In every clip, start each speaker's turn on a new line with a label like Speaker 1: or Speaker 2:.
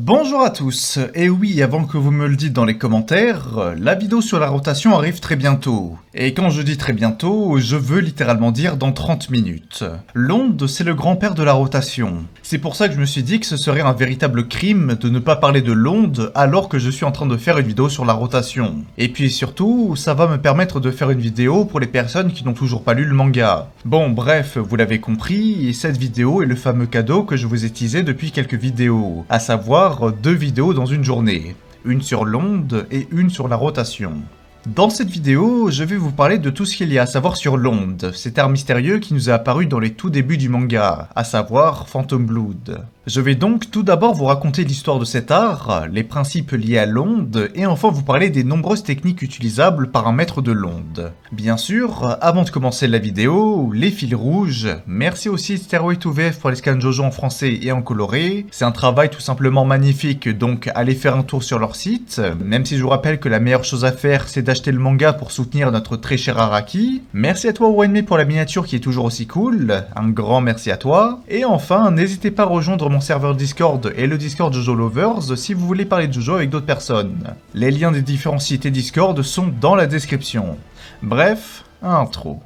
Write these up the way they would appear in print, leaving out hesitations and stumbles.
Speaker 1: Bonjour à tous, et oui, avant que vous me le dites dans les commentaires, la vidéo sur la rotation arrive très bientôt. Et quand je dis très bientôt, je veux littéralement dire dans 30 minutes. L'onde, c'est le grand-père de la rotation. C'est pour ça que je me suis dit que ce serait un véritable crime de ne pas parler de l'onde alors que je suis en train de faire une vidéo sur la rotation. Et puis surtout, ça va me permettre de faire une vidéo pour les personnes qui n'ont toujours pas lu le manga. Bon bref, vous l'avez compris, cette vidéo est le fameux cadeau que je vous ai teasé depuis quelques vidéos, à savoir 2 vidéos dans une journée, une sur l'onde et une sur la rotation. Dans cette vidéo, je vais vous parler de tout ce qu'il y a à savoir sur l'onde, cet art mystérieux qui nous est apparu dans les tout débuts du manga, à savoir Phantom Blood. Je vais donc tout d'abord vous raconter l'histoire de cet art, les principes liés à l'onde, et enfin vous parler des nombreuses techniques utilisables par un maître de l'onde. Bien sûr, avant de commencer la vidéo, les fils rouges, merci aussi Stairway to VF pour les scans JoJo en français et en coloré, c'est un travail tout simplement magnifique, donc allez faire un tour sur leur site, même si je vous rappelle que la meilleure chose à faire c'est d'acheter le manga pour soutenir notre très cher Araki. Merci à toi Wenmei pour la miniature qui est toujours aussi cool, un grand merci à toi, et enfin n'hésitez pas à rejoindre mon serveur Discord et le Discord Jojo Lovers si vous voulez parler de Jojo avec d'autres personnes. Les liens des différents sites et Discord sont dans la description. Bref, intro.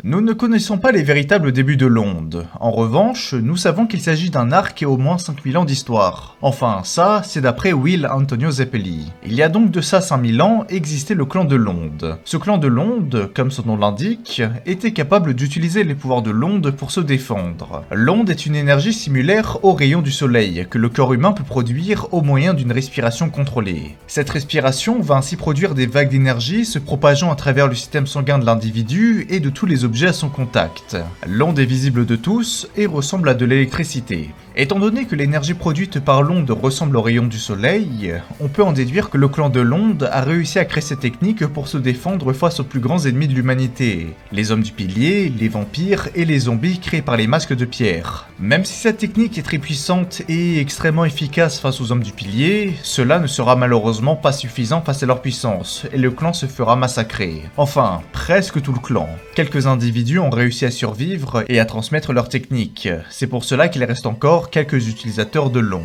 Speaker 1: Nous ne connaissons pas les véritables débuts de l'onde. En revanche, nous savons qu'il s'agit d'un art qui a au moins 5000 ans d'histoire. Enfin, ça, c'est d'après Will Antonio Zeppeli. Il y a donc de ça 5000 ans existait le clan de l'onde. Ce clan de l'onde, comme son nom l'indique, était capable d'utiliser les pouvoirs de l'onde pour se défendre. L'onde est une énergie similaire aux rayons du soleil, que le corps humain peut produire au moyen d'une respiration contrôlée. Cette respiration va ainsi produire des vagues d'énergie se propageant à travers le système sanguin de l'individu et de tous les objets à son contact. L'onde est visible de tous et ressemble à de l'électricité. Étant donné que l'énergie produite par l'onde ressemble aux rayons du soleil, on peut en déduire que le clan de l'onde a réussi à créer cette technique pour se défendre face aux plus grands ennemis de l'humanité, les hommes du pilier, les vampires et les zombies créés par les masques de pierre. Même si cette technique est très puissante et extrêmement efficace face aux hommes du pilier, cela ne sera malheureusement pas suffisant face à leur puissance, et le clan se fera massacrer. Enfin, presque tout le clan. Quelques individus ont réussi à survivre et à transmettre leur technique, c'est pour cela qu'il reste encore quelques utilisateurs de l'onde.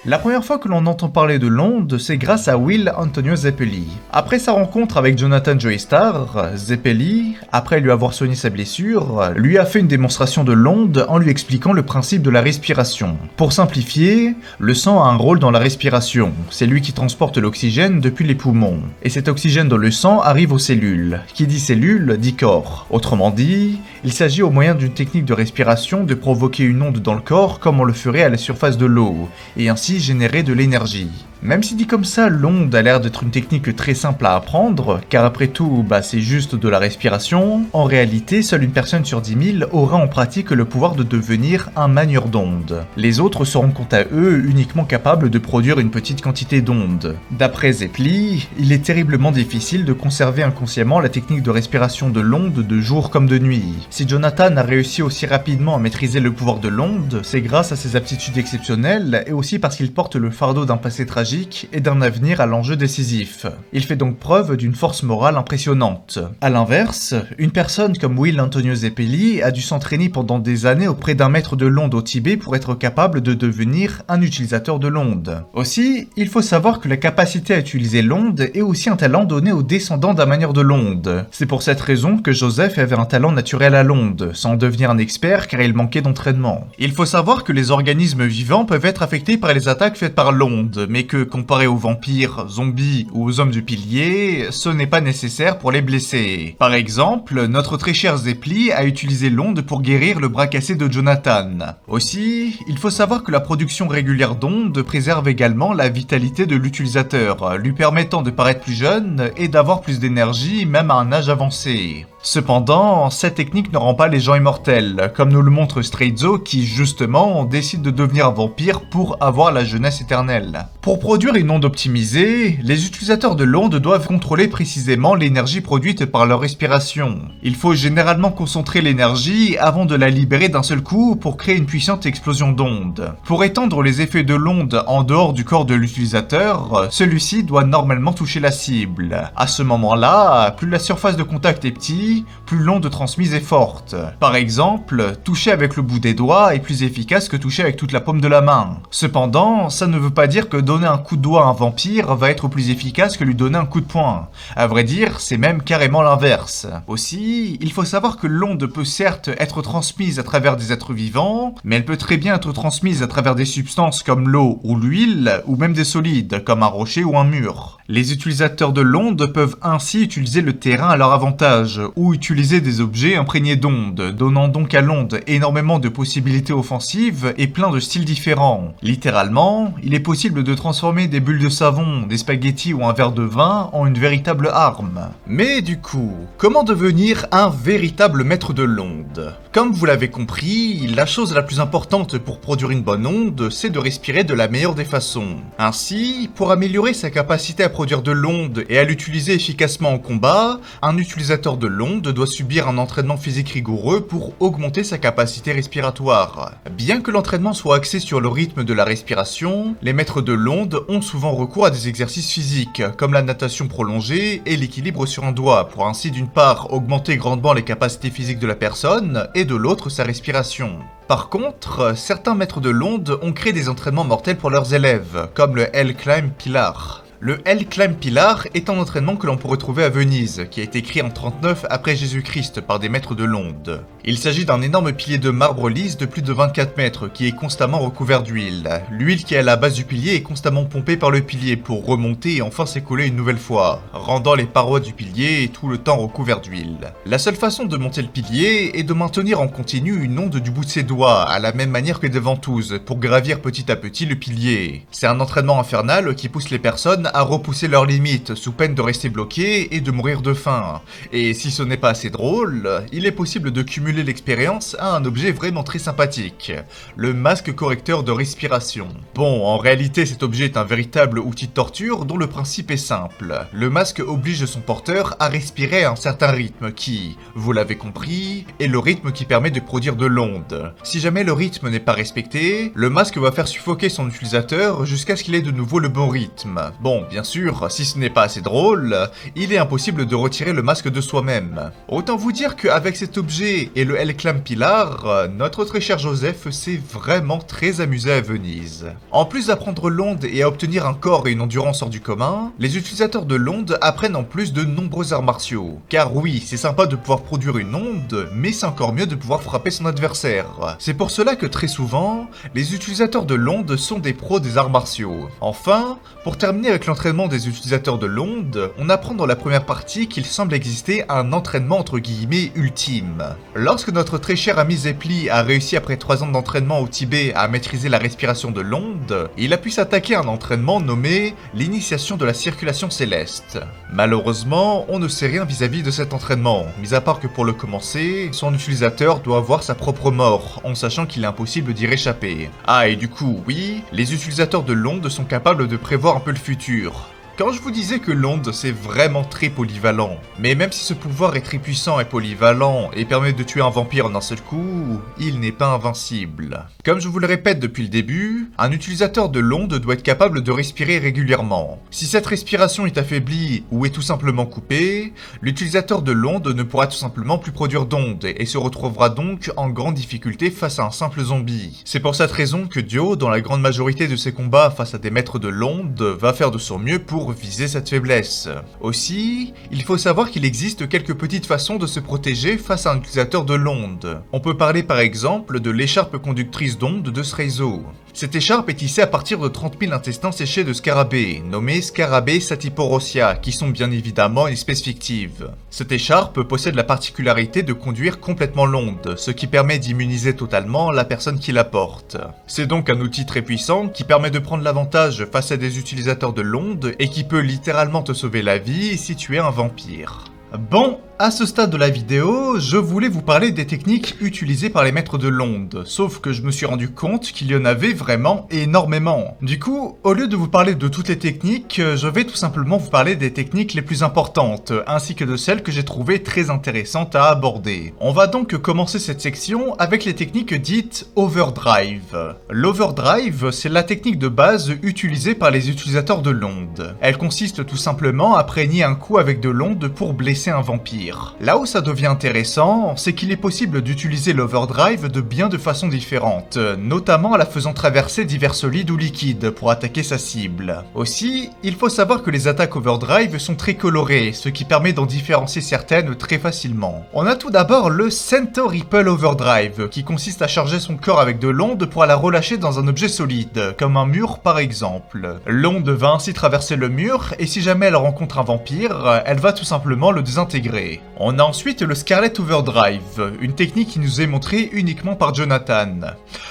Speaker 1: La première fois que l'on entend parler de l'onde, c'est grâce à Will Antonio Zeppeli. Après sa rencontre avec Jonathan Joestar, Zeppeli, après lui avoir soigné sa blessure, lui a fait une démonstration de l'onde en lui expliquant le principe de la respiration. Pour simplifier, le sang a un rôle dans la respiration, c'est lui qui transporte l'oxygène depuis les poumons. Et cet oxygène dans le sang arrive aux cellules. Qui dit cellules, dit corps. Autrement dit, il s'agit au moyen d'une technique de respiration de provoquer une onde dans le corps comme on le ferait à la surface de l'eau, et ainsi générer de l'énergie. Même si dit comme ça, l'onde a l'air d'être une technique très simple à apprendre, car après tout, c'est juste de la respiration, en réalité, seule une personne sur 10 000 aura en pratique le pouvoir de devenir un manieur d'onde. Les autres seront quant à eux uniquement capables de produire une petite quantité d'onde. D'après Zeppeli, il est terriblement difficile de conserver inconsciemment la technique de respiration de l'onde de jour comme de nuit. Si Jonathan a réussi aussi rapidement à maîtriser le pouvoir de l'onde, c'est grâce à ses aptitudes exceptionnelles et aussi parce qu'il porte le fardeau d'un passé tragique et d'un avenir à l'enjeu décisif. Il fait donc preuve d'une force morale impressionnante. A l'inverse, une personne comme Will Antonio Zeppeli a dû s'entraîner pendant des années auprès d'un maître de l'onde au Tibet pour être capable de devenir un utilisateur de l'onde. Aussi, il faut savoir que la capacité à utiliser l'onde est aussi un talent donné aux descendants d'un manieur de l'onde. C'est pour cette raison que Joseph avait un talent naturel à l'onde, sans devenir un expert car il manquait d'entraînement. Il faut savoir que les organismes vivants peuvent être affectés par les attaques faites par l'onde, mais que comparé aux vampires, zombies ou aux hommes du pilier, ce n'est pas nécessaire pour les blesser. Par exemple, notre très cher Zeppeli a utilisé l'onde pour guérir le bras cassé de Jonathan. Aussi, il faut savoir que la production régulière d'ondes préserve également la vitalité de l'utilisateur, lui permettant de paraître plus jeune et d'avoir plus d'énergie même à un âge avancé. Cependant, cette technique ne rend pas les gens immortels, comme nous le montre Straizo qui, justement, décide de devenir un vampire pour avoir la jeunesse éternelle. Pour produire une onde optimisée, les utilisateurs de l'onde doivent contrôler précisément l'énergie produite par leur respiration. Il faut généralement concentrer l'énergie avant de la libérer d'un seul coup pour créer une puissante explosion d'ondes. Pour étendre les effets de l'onde en dehors du corps de l'utilisateur, celui-ci doit normalement toucher la cible. À ce moment-là, plus la surface de contact est petite, plus l'onde transmise est forte. Par exemple, toucher avec le bout des doigts est plus efficace que toucher avec toute la paume de la main. Cependant, ça ne veut pas dire que donner un coup de doigt à un vampire va être plus efficace que lui donner un coup de poing. À vrai dire, c'est même carrément l'inverse. Aussi, il faut savoir que l'onde peut certes être transmise à travers des êtres vivants, mais elle peut très bien être transmise à travers des substances comme l'eau ou l'huile, ou même des solides comme un rocher ou un mur. Les utilisateurs de l'onde peuvent ainsi utiliser le terrain à leur avantage, ou utiliser des objets imprégnés d'ondes, donnant donc à l'onde énormément de possibilités offensives et plein de styles différents. Littéralement, il est possible de transformer des bulles de savon, des spaghettis ou un verre de vin en une véritable arme. Mais du coup, comment devenir un véritable maître de l'onde? Comme vous l'avez compris, la chose la plus importante pour produire une bonne onde, c'est de respirer de la meilleure des façons. Ainsi, pour améliorer sa capacité à produire de l'onde et à l'utiliser efficacement en combat, un utilisateur de l'onde doit subir un entraînement physique rigoureux pour augmenter sa capacité respiratoire. Bien que l'entraînement soit axé sur le rythme de la respiration, les maîtres de l'onde ont souvent recours à des exercices physiques, comme la natation prolongée et l'équilibre sur un doigt, pour ainsi d'une part augmenter grandement les capacités physiques de la personne, et de l'autre sa respiration. Par contre, certains maîtres de l'onde ont créé des entraînements mortels pour leurs élèves, comme le Hell Climb Pillar. Le Hell Climb Pillar est un entraînement que l'on pourrait trouver à Venise, qui a été créé en 39 après Jésus-Christ par des maîtres de l'onde. Il s'agit d'un énorme pilier de marbre lisse de plus de 24 mètres qui est constamment recouvert d'huile. L'huile qui est à la base du pilier est constamment pompée par le pilier pour remonter et enfin s'écouler une nouvelle fois, rendant les parois du pilier tout le temps recouvertes d'huile. La seule façon de monter le pilier est de maintenir en continu une onde du bout de ses doigts, à la même manière que des ventouses, pour gravir petit à petit le pilier. C'est un entraînement infernal qui pousse les personnes à repousser leurs limites, sous peine de rester bloquées et de mourir de faim. Et si ce n'est pas assez drôle, il est possible de cumuler l'expérience à un objet vraiment très sympathique, le masque correcteur de respiration. Bon, en réalité cet objet est un véritable outil de torture dont le principe est simple. Le masque oblige son porteur à respirer à un certain rythme qui, vous l'avez compris, est le rythme qui permet de produire de l'onde. Si jamais le rythme n'est pas respecté, le masque va faire suffoquer son utilisateur jusqu'à ce qu'il ait de nouveau le bon rythme. Bon, bien sûr, si ce n'est pas assez drôle, il est impossible de retirer le masque de soi-même. Autant vous dire qu'avec cet objet et le Hell Climb Pillar, notre très cher Joseph s'est vraiment très amusé à Venise. En plus d'apprendre l'onde et à obtenir un corps et une endurance hors du commun, les utilisateurs de l'onde apprennent en plus de nombreux arts martiaux. Car oui, c'est sympa de pouvoir produire une onde, mais c'est encore mieux de pouvoir frapper son adversaire. C'est pour cela que très souvent, les utilisateurs de l'onde sont des pros des arts martiaux. Enfin, pour terminer avec l'entraînement des utilisateurs de l'onde, on apprend dans la première partie qu'il semble exister un entraînement entre guillemets ultime. Lorsque notre très cher ami Zeppeli a réussi après 3 ans d'entraînement au Tibet à maîtriser la respiration de l'onde, il a pu s'attaquer à un entraînement nommé l'initiation de la circulation céleste. Malheureusement, on ne sait rien vis-à-vis de cet entraînement, mis à part que pour le commencer, son utilisateur doit avoir sa propre mort, en sachant qu'il est impossible d'y réchapper. Ah et du coup, oui, les utilisateurs de l'onde sont capables de prévoir un peu le futur. Quand je vous disais que l'onde c'est vraiment très polyvalent, mais même si ce pouvoir est très puissant et polyvalent et permet de tuer un vampire en un seul coup, il n'est pas invincible. Comme je vous le répète depuis le début, un utilisateur de l'onde doit être capable de respirer régulièrement. Si cette respiration est affaiblie ou est tout simplement coupée, l'utilisateur de l'onde ne pourra tout simplement plus produire d'onde et se retrouvera donc en grande difficulté face à un simple zombie. C'est pour cette raison que Dio, dans la grande majorité de ses combats face à des maîtres de l'onde, va faire de son mieux pour viser cette faiblesse. Aussi, il faut savoir qu'il existe quelques petites façons de se protéger face à un utilisateur de l'onde. On peut parler par exemple de l'écharpe conductrice d'onde de Straizo. Cette écharpe est tissée à partir de 30 000 intestins séchés de scarabées, nommés Scarabée satiporosia, qui sont bien évidemment une espèce fictive. Cette écharpe possède la particularité de conduire complètement l'onde, ce qui permet d'immuniser totalement la personne qui la porte. C'est donc un outil très puissant qui permet de prendre l'avantage face à des utilisateurs de l'onde et qui peut littéralement te sauver la vie si tu es un vampire. Bon, À ce stade de la vidéo, je voulais vous parler des techniques utilisées par les maîtres de l'onde, sauf que je me suis rendu compte qu'il y en avait vraiment énormément. Du coup, au lieu de vous parler de toutes les techniques, je vais tout simplement vous parler des techniques les plus importantes, ainsi que de celles que j'ai trouvées très intéressantes à aborder. On va donc commencer cette section avec les techniques dites overdrive. L'overdrive, c'est la technique de base utilisée par les utilisateurs de l'onde. Elle consiste tout simplement à prégner un coup avec de l'onde pour blesser un vampire. Là où ça devient intéressant, c'est qu'il est possible d'utiliser l'overdrive de bien de façons différentes, notamment en la faisant traverser divers solides ou liquides pour attaquer sa cible. Aussi, il faut savoir que les attaques overdrive sont très colorées, ce qui permet d'en différencier certaines très facilement. On a tout d'abord le Center Ripple Overdrive, qui consiste à charger son corps avec de l'onde pour la relâcher dans un objet solide, comme un mur par exemple. L'onde va ainsi traverser le mur, et si jamais elle rencontre un vampire, elle va tout simplement le désintégrer. On a ensuite le Scarlet Overdrive, une technique qui nous est montrée uniquement par Jonathan.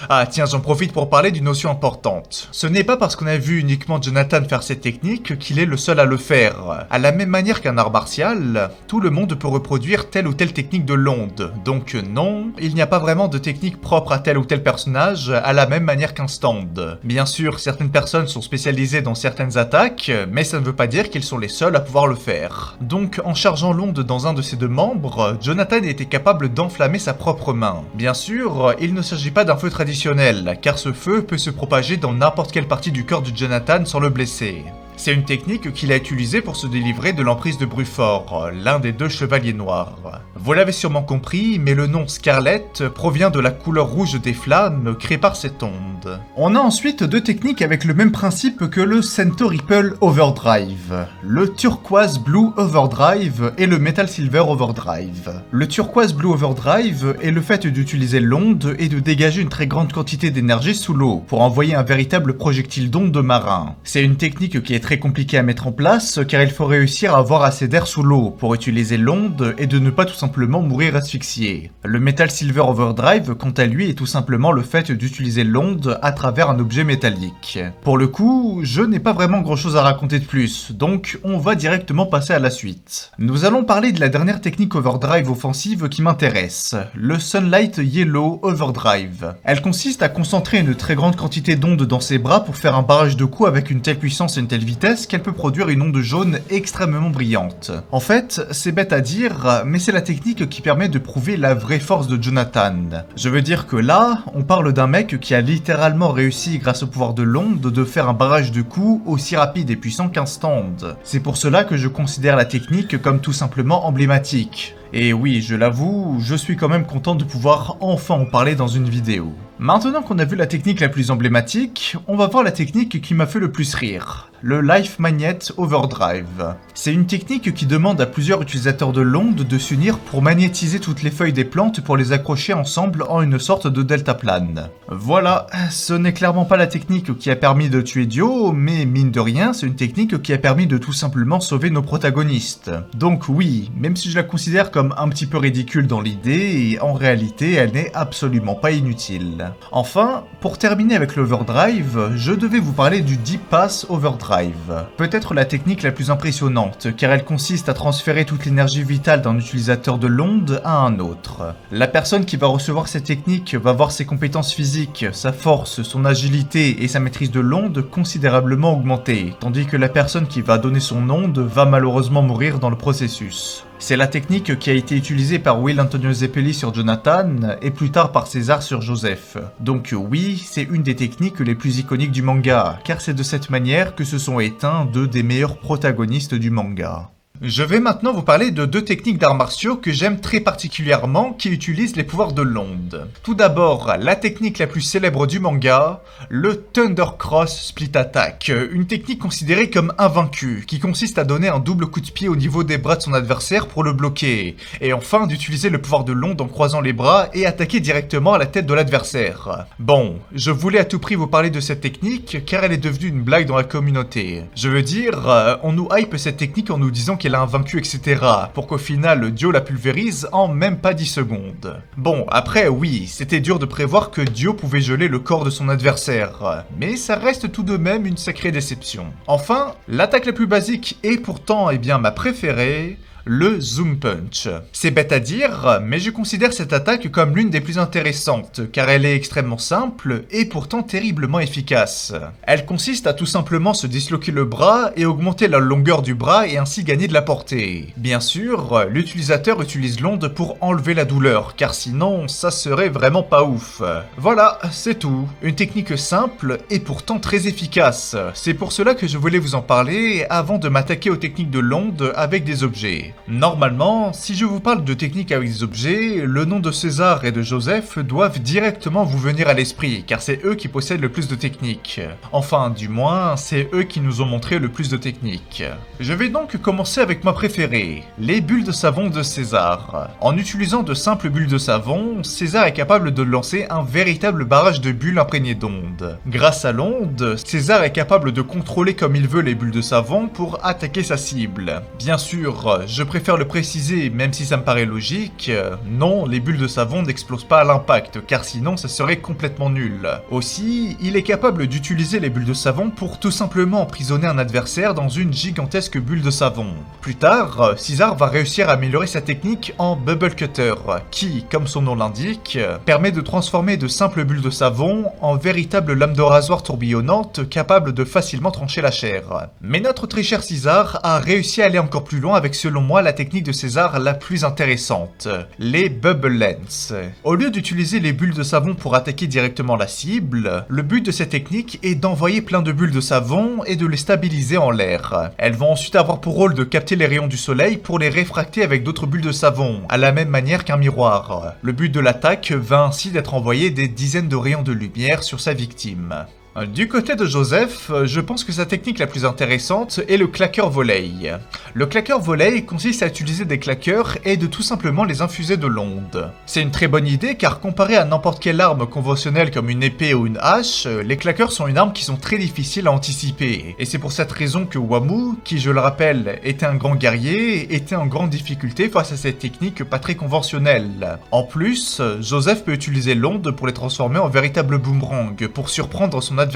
Speaker 1: Ah tiens, j'en profite pour parler d'une notion importante. Ce n'est pas parce qu'on a vu uniquement Jonathan faire cette technique qu'il est le seul à le faire. À la même manière qu'un art martial, tout le monde peut reproduire telle ou telle technique de l'onde. Donc non, il n'y a pas vraiment de technique propre à tel ou tel personnage à la même manière qu'un stand. Bien sûr, certaines personnes sont spécialisées dans certaines attaques, mais ça ne veut pas dire qu'ils sont les seuls à pouvoir le faire. Donc en chargeant l'onde dans un de ses deux membres, Jonathan était capable d'enflammer sa propre main. Bien sûr, il ne s'agit pas d'un feu traditionnel, car ce feu peut se propager dans n'importe quelle partie du corps de Jonathan sans le blesser. C'est une technique qu'il a utilisée pour se délivrer de l'emprise de Bruford, l'un des deux chevaliers noirs. Vous l'avez sûrement compris, mais le nom Scarlet provient de la couleur rouge des flammes créée par cette onde. On a ensuite deux techniques avec le même principe que le Center Ripple Overdrive, le Turquoise Blue Overdrive et le Metal Silver Overdrive. Le Turquoise Blue Overdrive est le fait d'utiliser l'onde et de dégager une très grande quantité d'énergie sous l'eau pour envoyer un véritable projectile d'onde marin. C'est une technique qui est très compliqué à mettre en place car il faut réussir à avoir assez d'air sous l'eau pour utiliser l'onde et de ne pas tout simplement mourir asphyxié. Le Metal Silver Overdrive quant à lui est tout simplement le fait d'utiliser l'onde à travers un objet métallique. Pour le coup, je n'ai pas vraiment grand chose à raconter de plus, donc on va directement passer à la suite. Nous allons parler de la dernière technique overdrive offensive qui m'intéresse, le Sunlight Yellow Overdrive. Elle consiste à concentrer une très grande quantité d'onde dans ses bras pour faire un barrage de coups avec une telle puissance et une telle vitesse qu'elle peut produire une onde jaune extrêmement brillante. En fait, c'est bête à dire, mais c'est la technique qui permet de prouver la vraie force de Jonathan. Je veux dire que là, on parle d'un mec qui a littéralement réussi grâce au pouvoir de l'onde de faire un barrage de coups aussi rapide et puissant qu'un stand. C'est pour cela que je considère la technique comme tout simplement emblématique. Et oui, je l'avoue, je suis quand même content de pouvoir enfin en parler dans une vidéo. Maintenant qu'on a vu la technique la plus emblématique, on va voir la technique qui m'a fait le plus rire, le Life Magnet Overdrive. C'est une technique qui demande à plusieurs utilisateurs de l'onde de s'unir pour magnétiser toutes les feuilles des plantes pour les accrocher ensemble en une sorte de deltaplane. Voilà, ce n'est clairement pas la technique qui a permis de tuer Dio, mais mine de rien, c'est une technique qui a permis de tout simplement sauver nos protagonistes. Donc oui, même si je la considère comme un petit peu ridicule dans l'idée, en réalité, elle n'est absolument pas inutile. Enfin, pour terminer avec l'Overdrive, je devais vous parler du Deep Pass Overdrive. Peut-être la technique la plus impressionnante, car elle consiste à transférer toute l'énergie vitale d'un utilisateur de l'onde à un autre. La personne qui va recevoir cette technique va voir ses compétences physiques, sa force, son agilité et sa maîtrise de l'onde considérablement augmenter, tandis que la personne qui va donner son onde va malheureusement mourir dans le processus. C'est la technique qui a été utilisée par Will Antonio Zeppeli sur Jonathan et plus tard par César sur Joseph. Donc oui, c'est une des techniques les plus iconiques du manga, car c'est de cette manière que se sont éteints deux des meilleurs protagonistes du manga. Je vais maintenant vous parler de deux techniques d'arts martiaux que j'aime très particulièrement qui utilisent les pouvoirs de l'onde. Tout d'abord, la technique la plus célèbre du manga, le Thunder Cross Split Attack, une technique considérée comme invaincue, qui consiste à donner un double coup de pied au niveau des bras de son adversaire pour le bloquer, et enfin d'utiliser le pouvoir de l'onde en croisant les bras et attaquer directement à la tête de l'adversaire. Bon, je voulais à tout prix vous parler de cette technique car elle est devenue une blague dans la communauté. Je veux dire, on nous hype cette technique en nous disant qu'elle a invaincu, etc. pour qu'au final Dio la pulvérise en même pas 10 secondes. Bon, après oui, c'était dur de prévoir que Dio pouvait geler le corps de son adversaire, mais ça reste tout de même une sacrée déception. Enfin, l'attaque la plus basique et pourtant ma préférée, le Zoom Punch. C'est bête à dire, mais je considère cette attaque comme l'une des plus intéressantes, car elle est extrêmement simple et pourtant terriblement efficace. Elle consiste à tout simplement se disloquer le bras et augmenter la longueur du bras et ainsi gagner de la portée. Bien sûr, l'utilisateur utilise l'onde pour enlever la douleur, car sinon ça serait vraiment pas ouf. Voilà, c'est tout. Une technique simple et pourtant très efficace. C'est pour cela que je voulais vous en parler avant de m'attaquer aux techniques de l'onde avec des objets. Normalement, si je vous parle de techniques avec des objets, le nom de César et de Joseph doivent directement vous venir à l'esprit, car c'est eux qui possèdent le plus de techniques. Enfin, du moins, c'est eux qui nous ont montré le plus de techniques. Je vais donc commencer avec ma préférée, les bulles de savon de César. En utilisant de simples bulles de savon, César est capable de lancer un véritable barrage de bulles imprégnées d'ondes. Grâce à l'onde, César est capable de contrôler comme il veut les bulles de savon pour attaquer sa cible. Bien sûr, je préfère le préciser même si ça me paraît logique, non, les bulles de savon n'explosent pas à l'impact car sinon ça serait complètement nul. Aussi, il est capable d'utiliser les bulles de savon pour tout simplement emprisonner un adversaire dans une gigantesque bulle de savon. Plus tard, César va réussir à améliorer sa technique en Bubble Cutter, qui, comme son nom l'indique, permet de transformer de simples bulles de savon en véritables lames de rasoir tourbillonnantes capables de facilement trancher la chair. Mais notre très cher César a réussi à aller encore plus loin avec selon moi la technique de César la plus intéressante, les Bubble Lens. Au lieu d'utiliser les bulles de savon pour attaquer directement la cible, le but de cette technique est d'envoyer plein de bulles de savon et de les stabiliser en l'air. Elles vont ensuite avoir pour rôle de capter les rayons du soleil pour les réfracter avec d'autres bulles de savon, à la même manière qu'un miroir. Le but de l'attaque va ainsi d'être envoyer des dizaines de rayons de lumière sur sa victime. Du côté de Joseph, je pense que sa technique la plus intéressante est le claqueur volley. Le claqueur volley consiste à utiliser des claqueurs et de tout simplement les infuser de l'onde. C'est une très bonne idée car comparé à n'importe quelle arme conventionnelle comme une épée ou une hache, les claqueurs sont une arme qui sont très difficiles à anticiper. Et c'est pour cette raison que Wamu, qui je le rappelle était un grand guerrier, était en grande difficulté face à cette technique pas très conventionnelle. En plus, Joseph peut utiliser l'onde pour les transformer en véritable boomerang pour surprendre son adversaire.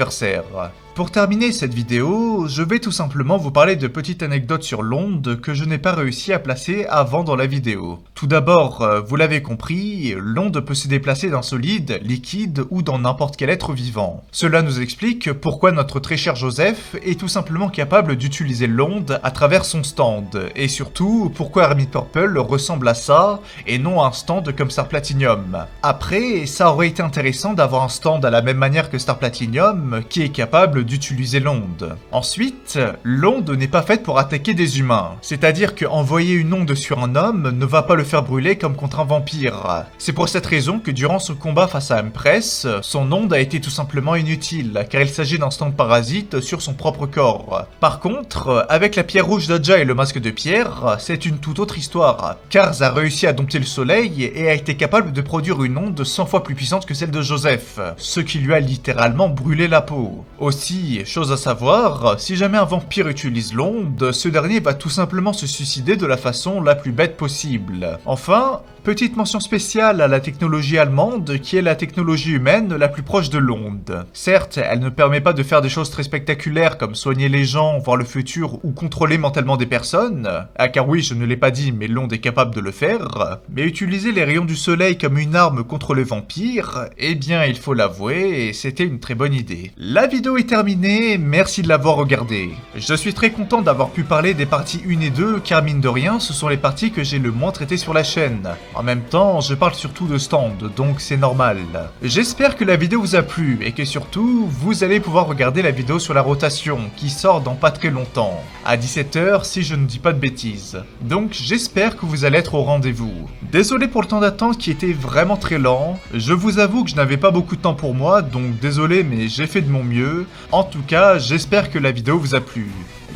Speaker 1: Pour terminer cette vidéo, je vais tout simplement vous parler de petites anecdotes sur l'onde que je n'ai pas réussi à placer avant dans la vidéo. Tout d'abord, vous l'avez compris, l'onde peut se déplacer d'un solide, liquide ou dans n'importe quel être vivant. Cela nous explique pourquoi notre très cher Joseph est tout simplement capable d'utiliser l'onde à travers son stand, et surtout pourquoi Hermit Purple ressemble à ça et non à un stand comme Star Platinum. Après, ça aurait été intéressant d'avoir un stand à la même manière que Star Platinum qui est capable d'utiliser l'onde. Ensuite, l'onde n'est pas faite pour attaquer des humains, c'est-à-dire qu'envoyer une onde sur un homme ne va pas le faire brûler comme contre un vampire. C'est pour cette raison que durant son combat face à Empress, son onde a été tout simplement inutile, car il s'agit d'un stand parasite sur son propre corps. Par contre, avec la pierre rouge d'Adja et le masque de pierre, c'est une toute autre histoire. Karz a réussi à dompter le soleil et a été capable de produire une onde 100 fois plus puissante que celle de Joseph, ce qui lui a littéralement brûlé la peau. Aussi, chose à savoir, si jamais un vampire utilise l'onde, ce dernier va tout simplement se suicider de la façon la plus bête possible. Enfin, petite mention spéciale à la technologie allemande qui est la technologie humaine la plus proche de l'onde. Certes, elle ne permet pas de faire des choses très spectaculaires comme soigner les gens, voir le futur ou contrôler mentalement des personnes, car oui, je ne l'ai pas dit, mais l'onde est capable de le faire, mais utiliser les rayons du soleil comme une arme contre les vampires, eh bien il faut l'avouer, c'était une très bonne idée. La vidéo est terminée, merci de l'avoir regardée. Je suis très content d'avoir pu parler des parties 1 et 2 car mine de rien, ce sont les parties que j'ai le moins traitées sur la chaîne. En même temps, je parle surtout de stand, donc c'est normal. J'espère que la vidéo vous a plu et que surtout, vous allez pouvoir regarder la vidéo sur la rotation qui sort dans pas très longtemps, à 17 h si je ne dis pas de bêtises. Donc j'espère que vous allez être au rendez-vous. Désolé pour le temps d'attente qui était vraiment très lent, je vous avoue que je n'avais pas beaucoup de temps pour moi, donc désolé mais j'ai fait de mon mieux. En tout cas, j'espère que la vidéo vous a plu.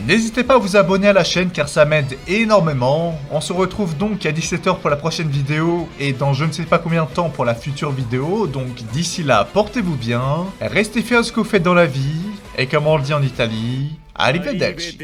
Speaker 1: N'hésitez pas à vous abonner à la chaîne car ça m'aide énormément. On se retrouve donc à 17 h pour la prochaine vidéo et dans je ne sais pas combien de temps pour la future vidéo. Donc d'ici là, portez-vous bien, restez fiers de ce que vous faites dans la vie et comme on le dit en Italie, arrivederci.